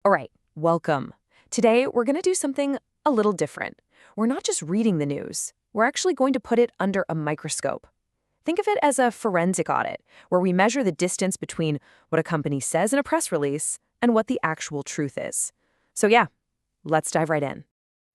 All right, welcome. Today, we're going to do something a little different. We're not just reading the news, we're actually going to put it under a microscope. Think of it as a forensic audit, where we measure the distance between what a company says in a press release and what the actual truth is. So, yeah, let's dive right in.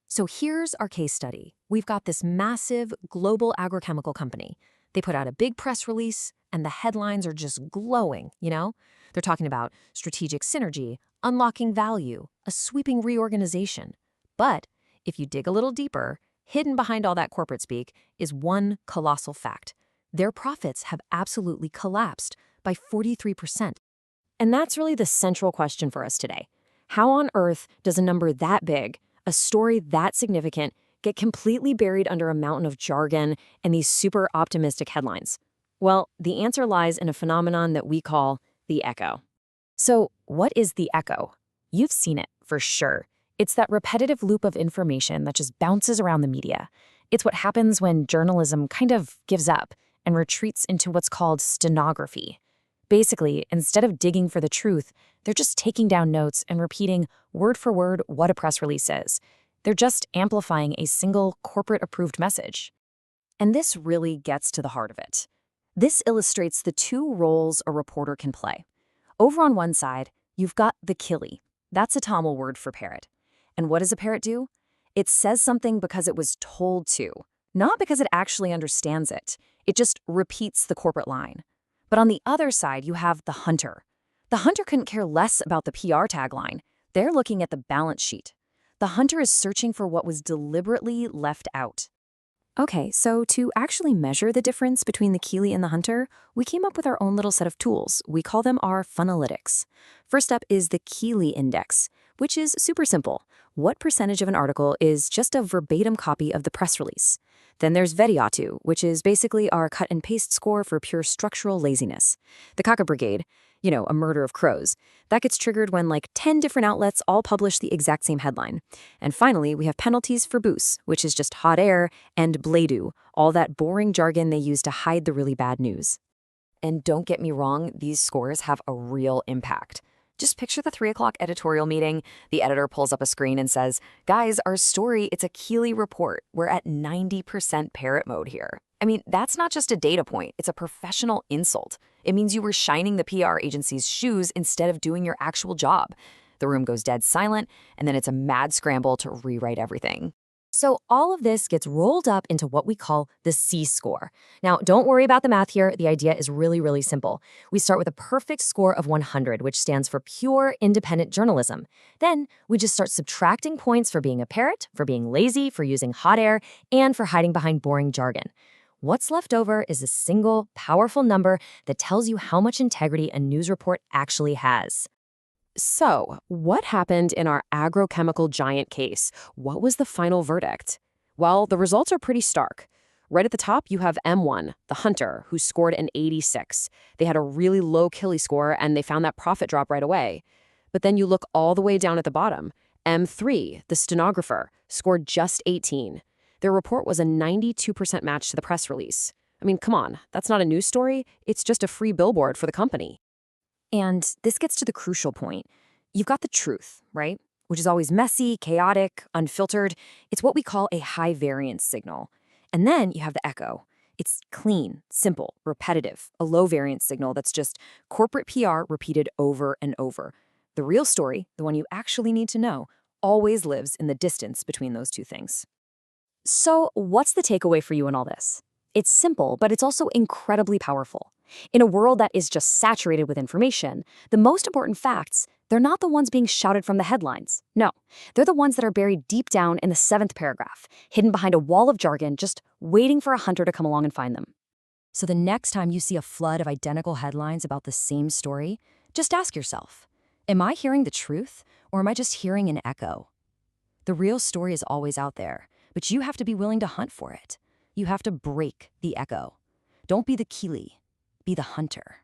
So here's our case study. We've got this massive global agrochemical company. They put out a big press release, and the headlines are just glowing. They're talking about strategic synergy, unlocking value, a sweeping reorganization. But if you dig a little deeper, hidden behind all that corporate speak is one colossal fact. Their profits have absolutely collapsed by 43%. And that's really the central question for us today. How on earth does a number that big, a story that significant, get completely buried under a mountain of jargon and these super optimistic headlines? Well, the answer lies in a phenomenon that we call the echo. So, what is the echo? You've seen it, for sure. It's that repetitive loop of information that just bounces around the media. It's what happens when journalism kind of gives up and retreats into what's called stenography. Basically, instead of digging for the truth, they're just taking down notes and repeating word for word what a press release is. They're just amplifying a single corporate-approved message. And this really gets to the heart of it. This illustrates the two roles a reporter can play. Over on one side, you've got the Kili. That's a Tamil word for parrot. And what does a parrot do? It says something because it was told to, not because it actually understands it. It just repeats the corporate line. But on the other side, you have the hunter. The hunter couldn't care less about the PR tagline. They're looking at the balance sheet. The hunter is searching for what was deliberately left out. Okay, so to actually measure the difference between the Kili and the hunter, we came up with our own little set of tools. We call them our funalytics. First up is the Kili index, which is super simple. What percentage of an article is just a verbatim copy of the press release? Then there's Vetti Ottu, which is basically our cut and paste score for pure structural laziness. The Kaka Brigade, a murder of crows, that gets triggered when like 10 different outlets all publish the exact same headline. And finally, we have penalties for booze, which is just hot air, and bladu, all that boring jargon they use to hide the really bad news. And don't get me wrong, these scores have a real impact. Just picture the 3 o'clock editorial meeting. The editor pulls up a screen and says, "Guys, our story, it's a Kili report. We're at 90% parrot mode here." I mean, that's not just a data point. It's a professional insult. It means you were shining the PR agency's shoes instead of doing your actual job. The room goes dead silent, and then it's a mad scramble to rewrite everything. So all of this gets rolled up into what we call the C-score. Now, don't worry about the math here. The idea is really, really simple. We start with a perfect score of 100, which stands for pure independent journalism. Then we just start subtracting points for being a parrot, for being lazy, for using hot air, and for hiding behind boring jargon. What's left over is a single, powerful number that tells you how much integrity a news report actually has. So, what happened in our agrochemical giant case? What was the final verdict? Well, the results are pretty stark. Right at the top, you have M1, the hunter, who scored an 86. They had a really low Kili score, and they found that profit drop right away. But then you look all the way down at the bottom. M3, the stenographer, scored just 18. Their report was a 92% match to the press release. I mean, come on, that's not a news story. It's just a free billboard for the company. And this gets to the crucial point. You've got the truth, right? Which is always messy, chaotic, unfiltered. It's what we call a high variance signal. And then you have the echo. It's clean, simple, repetitive, a low variance signal that's just corporate PR repeated over and over. The real story, the one you actually need to know, always lives in the distance between those two things. So what's the takeaway for you in all this? It's simple, but it's also incredibly powerful. In a world that is just saturated with information, the most important facts, they're not the ones being shouted from the headlines. No, they're the ones that are buried deep down in the 7th paragraph, hidden behind a wall of jargon, just waiting for a hunter to come along and find them. So the next time you see a flood of identical headlines about the same story, just ask yourself, am I hearing the truth, or am I just hearing an echo? The real story is always out there, but you have to be willing to hunt for it. You have to break the echo. Don't be the Kili, be the hunter.